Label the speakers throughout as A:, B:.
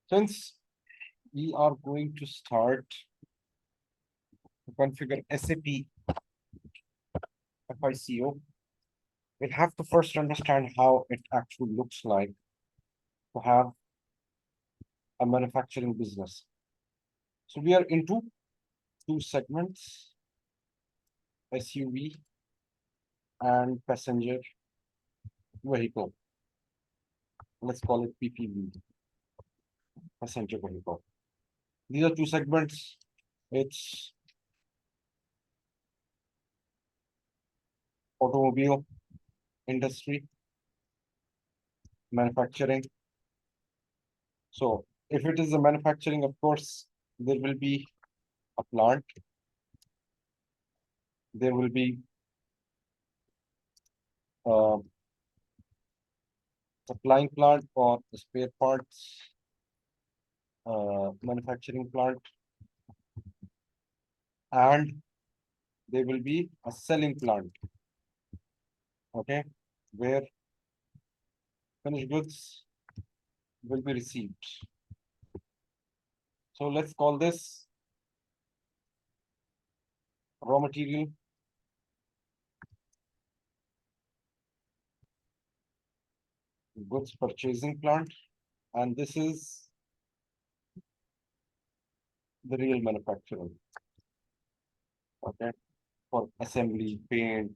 A: Since we are going to start to configure SAP FICO, we have to first understand how it actually looks like to have a manufacturing business. So we are into two segments, SUV and passenger vehicle. Let's call it PPV, passenger vehicle. These are two segments. It's automobile industry, manufacturing. So if it is a manufacturing, of course, there will be a plant. There will be a supplying plant or a spare parts manufacturing plant, and there will be a selling plant, okay, where finished goods will be received. So let's call this raw material, goods purchasing plant, and this is the real manufacturing, okay, for assembly, paint,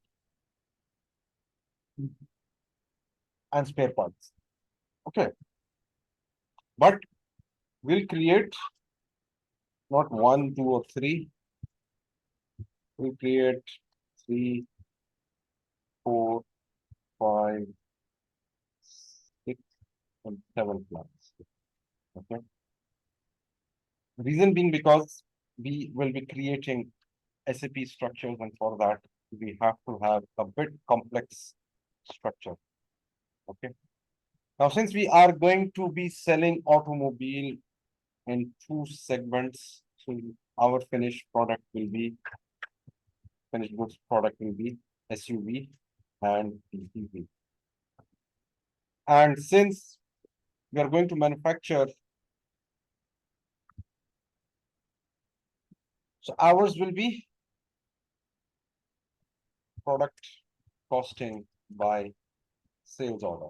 A: and spare parts. Okay, but we'll create not one, two, or three. We'll create 3, 4, 5, 6, and 7 plants. Okay. Reason being because we will be creating SAP structures, and for that we have to have a bit complex structure. Okay. Now, since we are going to be selling automobile in two segments, so our finished product will be finished goods product will be SUV and PPV. And since we are going to manufacture, so ours will be product costing by sales order,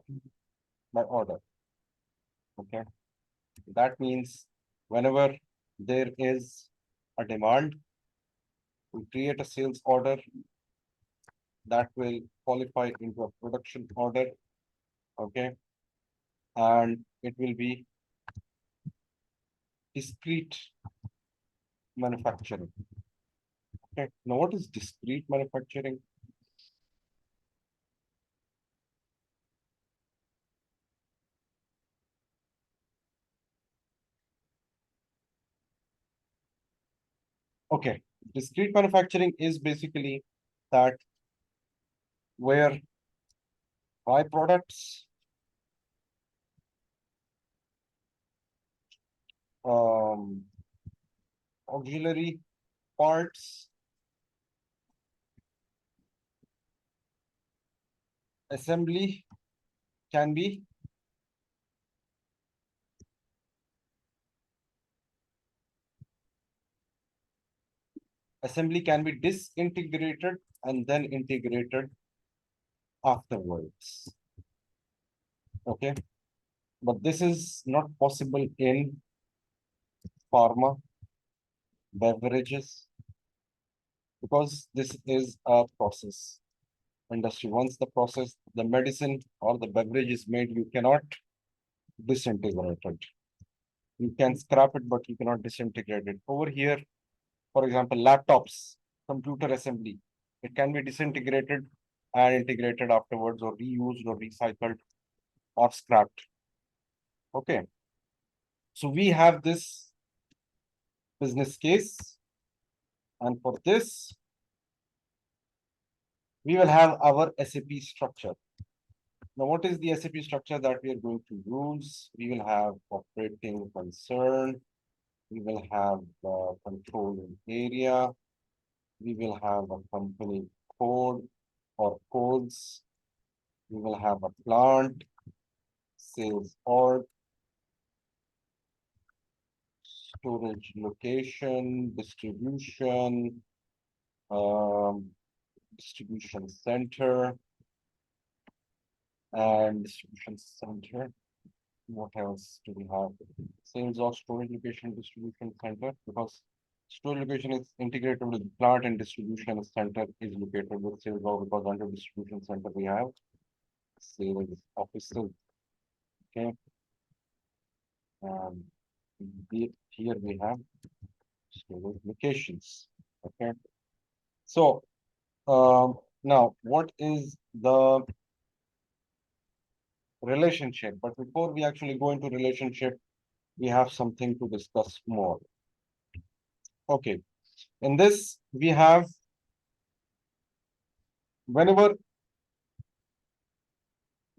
A: by order. Okay. That means whenever there is a demand, we create a sales order that will qualify into a production order. Okay. And it will be discrete manufacturing. Okay. Now, what is discrete manufacturing? Okay. Discrete manufacturing is basically that where byproducts, auxiliary parts, assembly can be disintegrated and then integrated afterwards. Okay, but this is not possible in pharma, beverages, because this is a process industry. Once the medicine or the beverage is made, you cannot disintegrate it. You can scrap it, but you cannot disintegrate it. Over here, for example, laptops, computer assembly, it can be disintegrated and integrated afterwards, or reused or recycled or scrapped. Okay. So we have this business case, and for this, we will have our SAP structure. Now, what is the SAP structure that we are going to use? We will have operating concern. We will have the controlling area. We will have a company code or codes. We will have a plant, sales org, storage location, distribution center, and distribution center. What else do we have? Sales of storage location, distribution center, because storage location is integrated with plant and distribution center is located with sales of, because under distribution center we have sales offices. Okay. And here we have storage locations. Okay. So now what is the relationship? But before we actually go into relationship, we have something to discuss more. Okay. In this, we have whenever,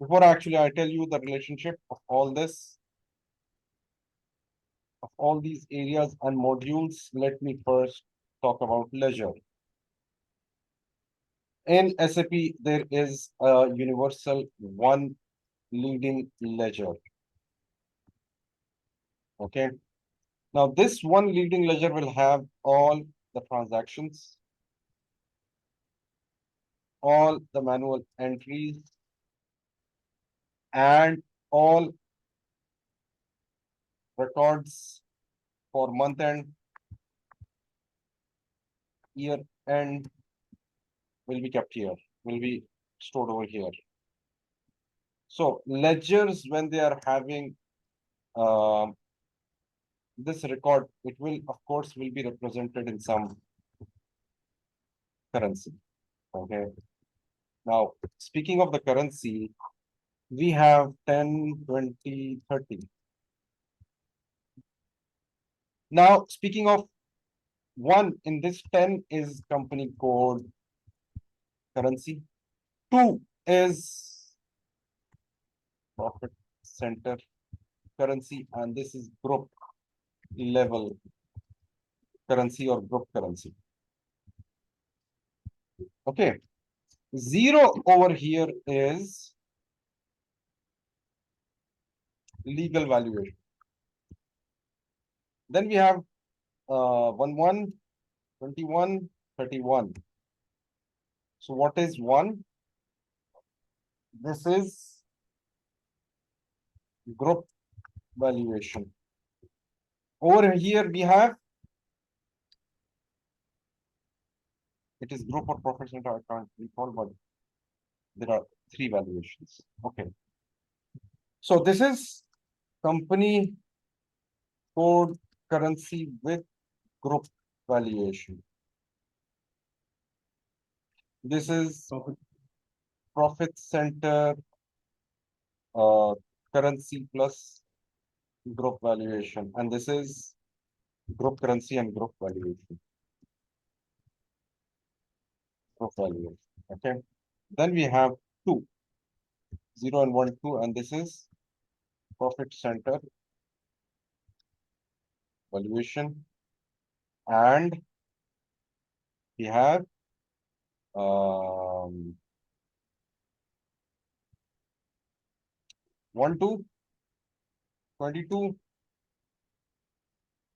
A: before actually I tell you the relationship of all this, of all these areas and modules, let me first talk about ledger. In SAP, there is a universal one leading ledger. Okay. Now, this one leading ledger will have all the transactions, all the manual entries, and all records for month end, year end will be kept here, will be stored over here. So ledgers, when they are having this record, it will, of course, will be represented in some currency. Okay. Now, speaking of the currency, we have 10, 20, 30. Now, speaking of one in this 10 is company code currency. 2 is profit center currency, and this is group level currency or group currency. Okay. 0 over here is legal valuation. Then we have 1, 21, 31. So what is 1? This is group valuation. Over here we have, it is group or profit center, I can't recall, but there are 3 valuations. Okay. So this is company code currency with group valuation. This is profit center currency plus group valuation, and this is group currency and group valuation. Group valuation. Okay. Then we have 2, 0 and 1, 2, and this is profit center valuation, and we have 1, 2, 22,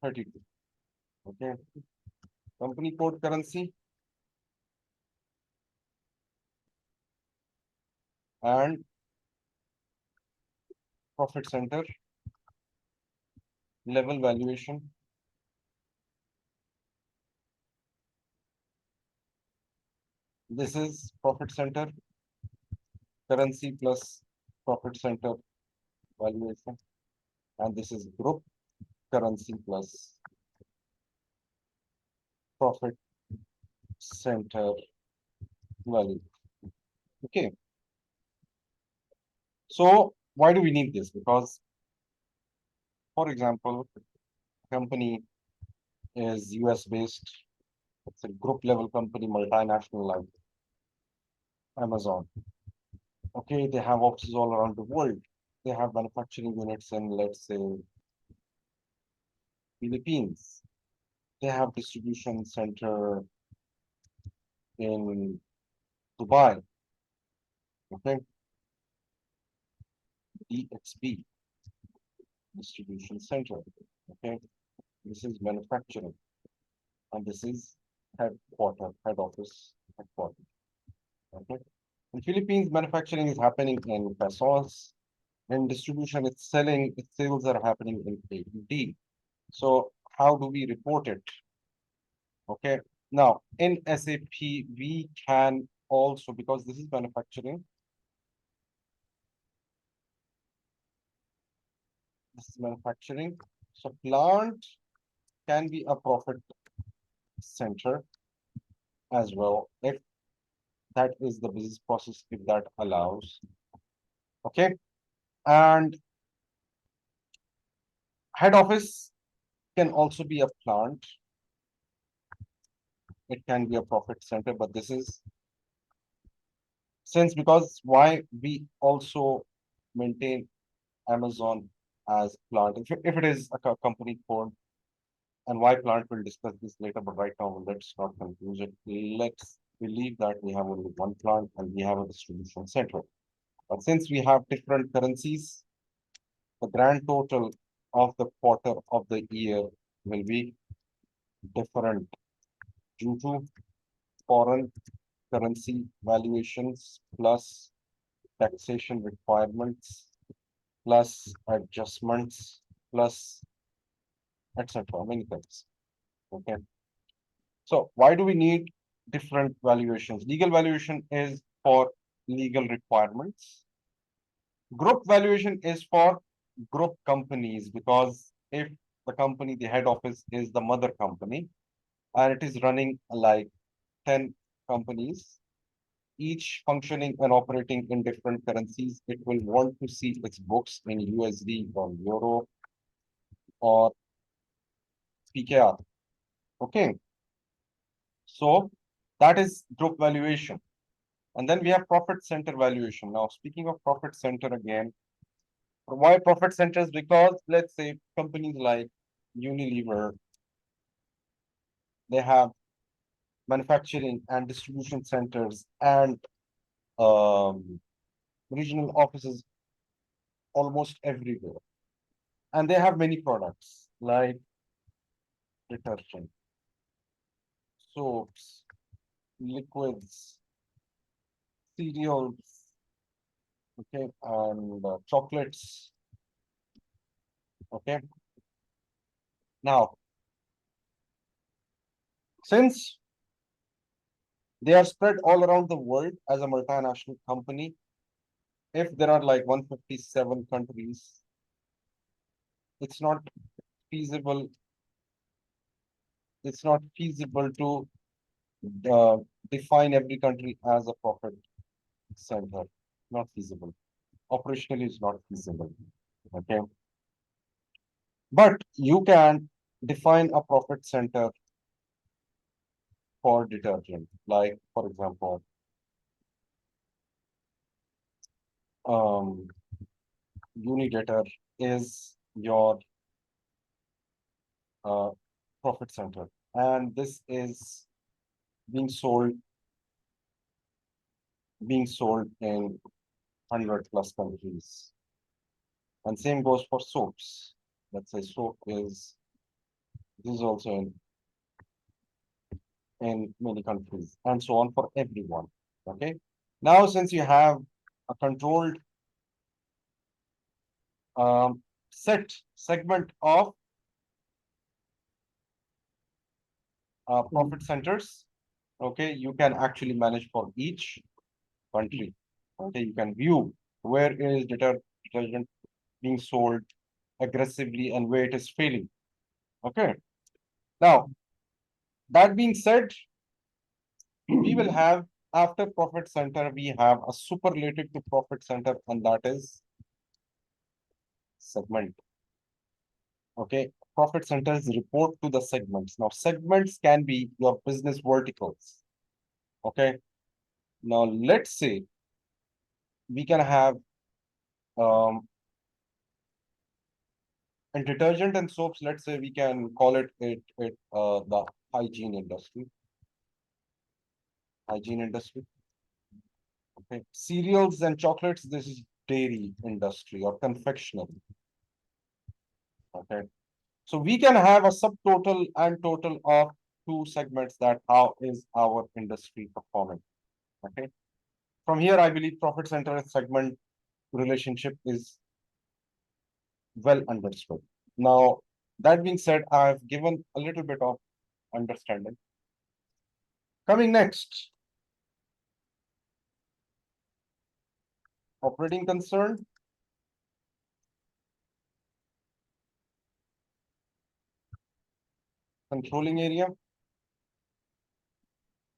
A: 32. Okay. Company code currency and profit center level valuation. This is profit center currency plus profit center valuation, and this is group currency plus profit center value. Okay. So why do we need this? Because, for example, company is US based. It's a group level company, multinational like Amazon. Okay, they have offices all around the world. They have manufacturing units in, let's say, Philippines. They have distribution center in Dubai. Okay, DXB distribution center. Okay, This is manufacturing, and this is head office, headquarter. Okay. In Philippines, manufacturing is happening in pesos. In distribution, its sales are happening in AED. So how do we report it? Okay. Now in SAP, we can also, because this is manufacturing, So plant can be a profit center as well, if that is the business process, if that allows. Okay. And head office can also be a plant. It can be a profit center, but this is because why we also maintain Amazon as plant. If it is a company code, and why plant, we'll discuss this later, but right now let's not confuse it. Let's believe that we have only one plant and we have a distribution center. But since we have different currencies, the grand total of the quarter of the year will be different due to foreign currency valuations plus taxation requirements plus adjustments plus etc. Many things. Okay. So why do we need different valuations? Legal valuation is for legal requirements. Group valuation is for group companies, because if the company, the head office is the mother company, and it is running like 10 companies, each functioning and operating in different currencies, it will want to see its books in USD or Euro or PKR. Okay. So that is group valuation. And then we have profit center valuation. Now, speaking of profit center again, why profit centers? Because let's say companies like Unilever, they have manufacturing and distribution centers and regional offices almost everywhere. And they have many products like detergent, soaps, liquids, cereals, okay, and chocolates. Okay. Now, since they are spread all around the world as a multinational company, if there are like 157 countries, it's not feasible. It's not feasible to define every country as a profit center. Not feasible. Operationally, it's not feasible. Okay. But you can define a profit center for detergent. Like, for example, Unidater is your uh, profit center. And this is being sold in 100 plus countries. And same goes for soaps. Let's say soap this is also in many countries, and so on for everyone. Okay. Now, since you have a controlled segment of profit centers, okay, you can actually manage for each country. Okay, you can view where is detergent being sold aggressively and where it is failing. Okay. Now, that being said, we will have, after profit center, we have a superlative to profit center, and that is segment. Okay. Profit centers report to the segments. Now, segments can be your business verticals. Okay. Now, let's say we can have in detergent and soaps, let's say we can call it the hygiene industry. Hygiene industry. Okay. Cereals and chocolates, this is dairy industry or confectionery. Okay. So we can have a subtotal and total of two segments, that how is our industry performing. Okay. From here, I believe profit center and segment relationship is well understood. Now, that being said, I've given a little bit of understanding. Coming next, operating concern. Controlling area,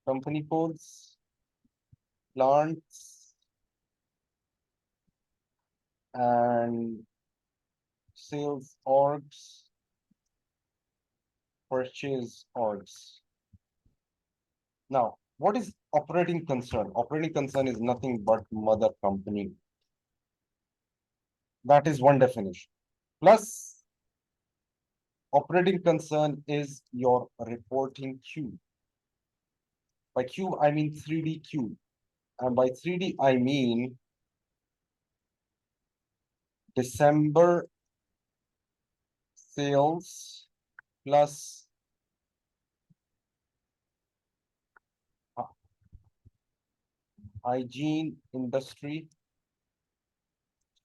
A: company codes, plants, and sales orgs, purchase orgs. Now, what is operating concern? Operating concern is nothing but mother company. That is one definition. Plus, operating concern is your reporting queue. By queue, I mean 3D queue. And by 3D, I mean December sales plus hygiene industry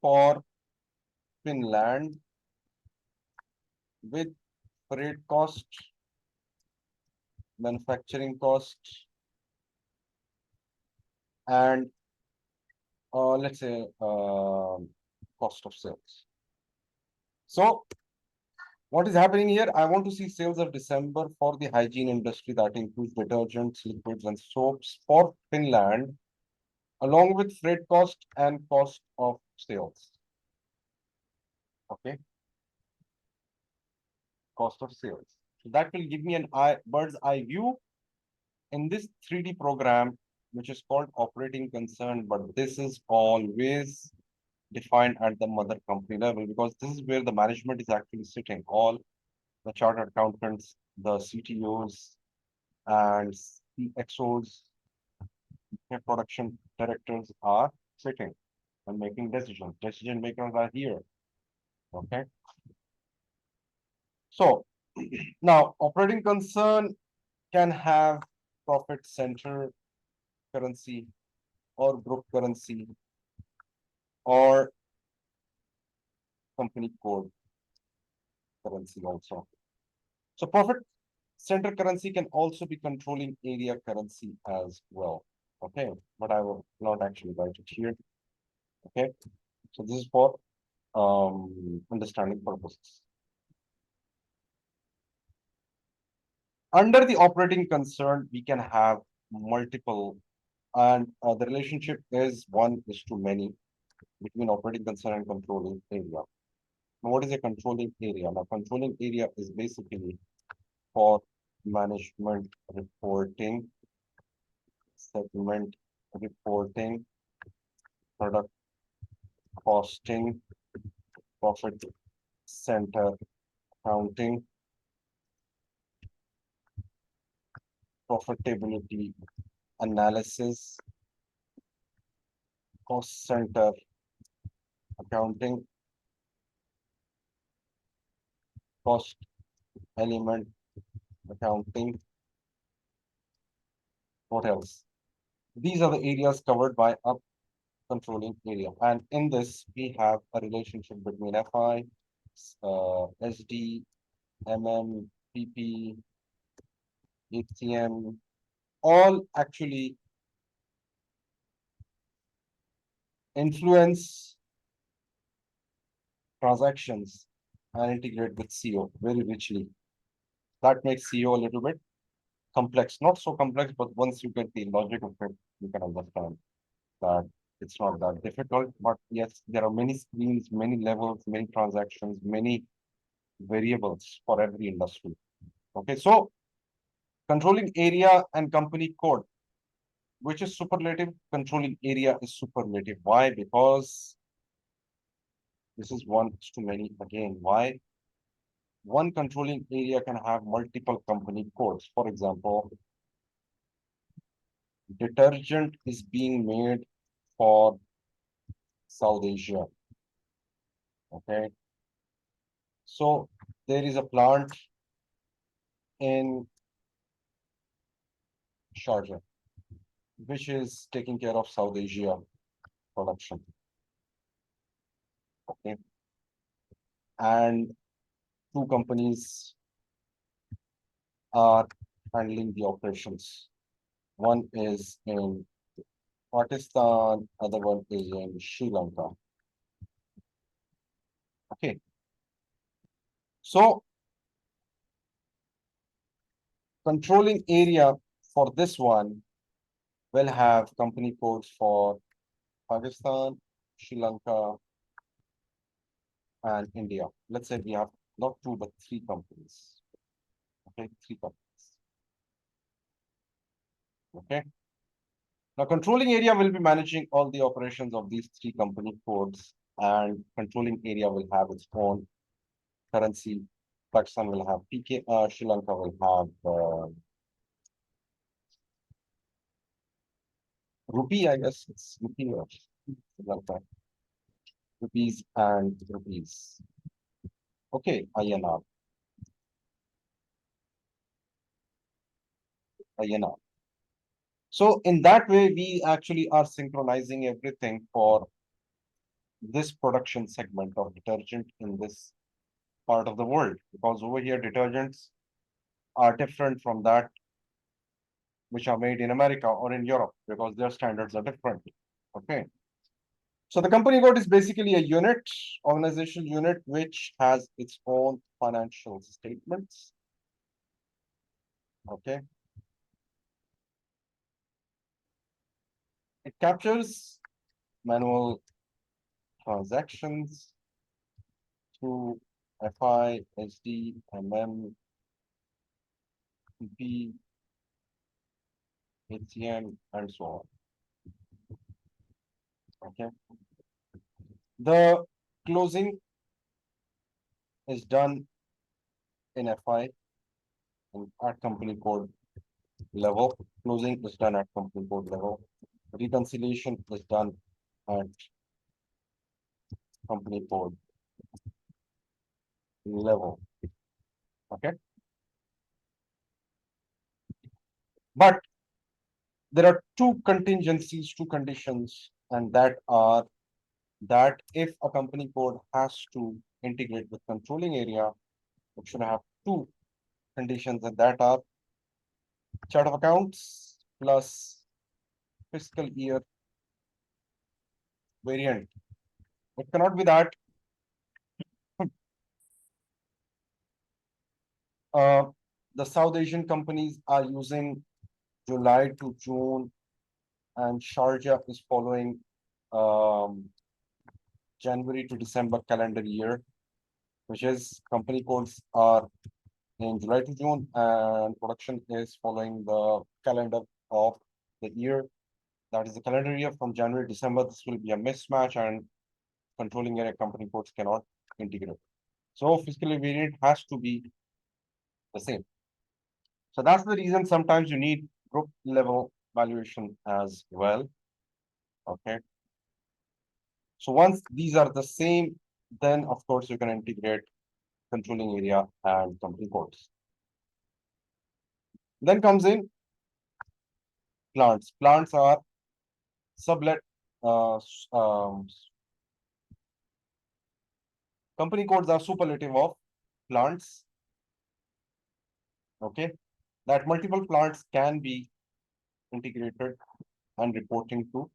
A: for Finland with freight cost, manufacturing cost, and let's say cost of sales. So what is happening here? I want to see sales of December for the hygiene industry, that includes detergents, liquids, and soaps for Finland, along with freight cost and cost of sales. Okay, cost of sales. So that will give me an bird's eye view in this 3D program, which is called operating concern, but this is always defined at the mother company level, because this is where the management is actually sitting. All the chartered accountants, the CTOs, and CXOs, production directors are sitting and making decisions. Decision makers are here. Okay. So now operating concern can have profit center currency or group currency or company code currency also. So profit center currency can also be controlling area currency as well. Okay, but I will not actually write it here. Okay, so this is for understanding purposes. Under the operating concern, we can have multiple, and the relationship is 1:many between operating concern and controlling area. Now, what is a controlling area? Now, controlling area is basically for management reporting, segment reporting, product costing, profit center accounting, profitability analysis, cost center accounting, cost element accounting. What else? These are the areas covered by a controlling area. And in this, we have a relationship between FI, SD, MM, PP, HCM, all actually influence transactions and integrate with CO very richly. That makes CO a little bit complex, not so complex, but once you get the logic of it, you can understand that it's not that difficult. But yes, there are many screens, many levels, many transactions, many variables for every industry. Okay, so controlling area and company code, which is superlative, controlling area is superlative. Why? Because this is 1:many again. Why? One controlling area can have multiple company codes. For example, detergent is being made for South Asia. Okay. So there is a plant in Sharjah, which is taking care of South Asia production. Okay. And two companies are handling the operations. One is in Pakistan, other one is in Sri Lanka. Okay. So controlling area for this one will have company codes for Pakistan, Sri Lanka, and India. Let's say we have not two, but three companies. Okay, three companies. Okay. Now, controlling area will be managing all the operations of these three company codes, and controlling area will have its own currency. Pakistan will have PK, Sri Lanka will have rupee, I guess it's rupee or Sri Lanka, rupees and rupees. Okay, INR, INR. So in that way, we actually are synchronizing everything for this production segment of detergent in this part of the world, because over here detergents are different from that which are made in America or in Europe, because their standards are different. Okay. So the company code is basically a unit, organizational unit, which has its own financial statements. Okay. It captures manual transactions through FI, SD, MM, PP, ATM, and so on. Okay. The closing is done in FI and at company code level. Closing is done at company code level. Reconciliation is done at company code level. Okay. But there are two contingencies, two conditions, and that are that if a company code has to integrate with controlling area, it should have two conditions, and that are chart of accounts plus fiscal year variant. It cannot be that uh, the South Asian companies are using July to June, and Sharjah is following January to December calendar year, which is company codes are in July to June, and production is following the calendar of the year. That is the calendar year from January to December. This will be a mismatch, and controlling area company codes cannot integrate. So fiscal variant has to be the same. So that's the reason sometimes you need group level valuation as well. Okay. So once these are the same, then of course you can integrate controlling area and company codes. Then comes in plants. Plants are sublet. Company codes are superlative of plants. Okay, that multiple plants can be integrated and reporting to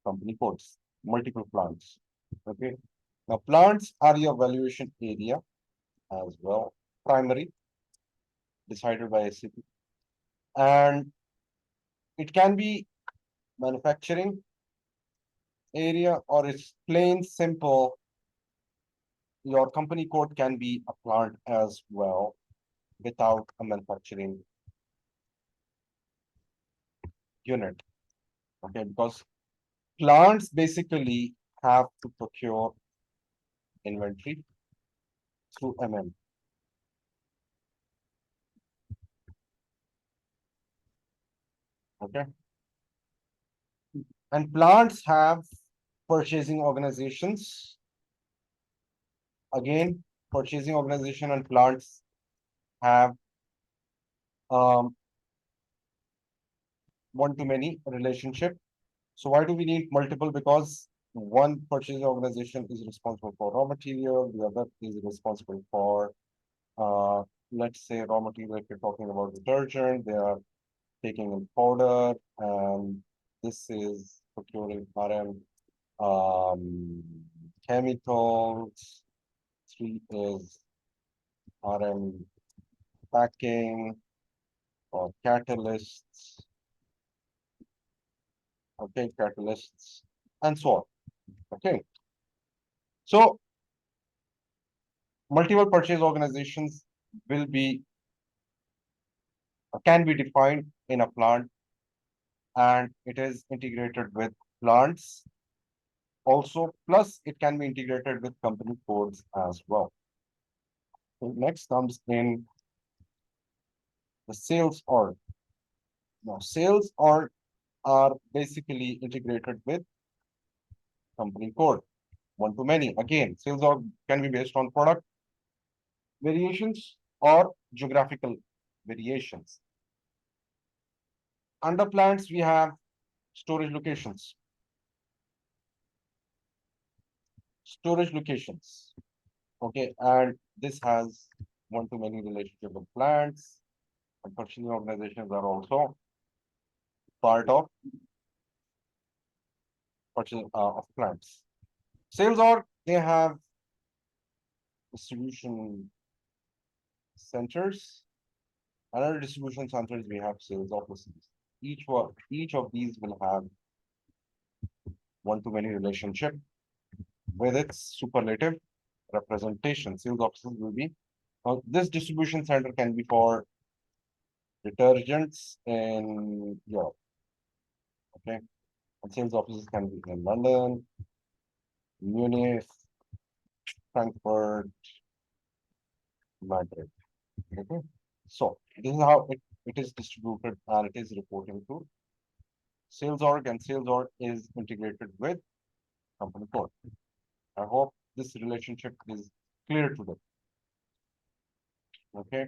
A: company codes. Multiple plants. Okay, now plants are your valuation area as well. Primary, decided by SAP, and it can be manufacturing area, or it's plain simple. Your company code can be a plant as well without a manufacturing unit. Okay, because plants basically have to procure inventory through MM. Okay, and plants have purchasing organizations. Again, purchasing organization and plants have um, one-to-many relationship. So why do we need multiple? Because one purchasing organization is responsible for raw material, the other is responsible for, let's say, raw material. If you're talking about detergent, they are taking in powder, and this is procuring RM chemicals. Three is RM packing or catalysts, okay, catalysts, and so on. Okay, so multiple purchase organizations will be can be defined in a plant, and it is integrated with plants also, plus it can be integrated with company codes as well. So next comes in the sales org. Now, sales org are basically integrated with company code, one to many. Again, sales org can be based on product variations or geographical variations. Under plants, we have storage locations. Storage locations. Okay, and this has one-to-many relationship with plants, and purchasing organizations are also part of purchase of plants. Sales org, they have distribution centers. Another distribution centers, we have sales offices. Each of these will have one-to-many relationship with its superlative representation. Sales offices will be this distribution center can be for detergents in Europe. Okay, and sales offices can be in London, Munich, Frankfurt, Madrid. Okay, so this is how it is distributed and it is reporting to sales org, and sales org is integrated with company code. I hope this relationship is clear to them. Okay.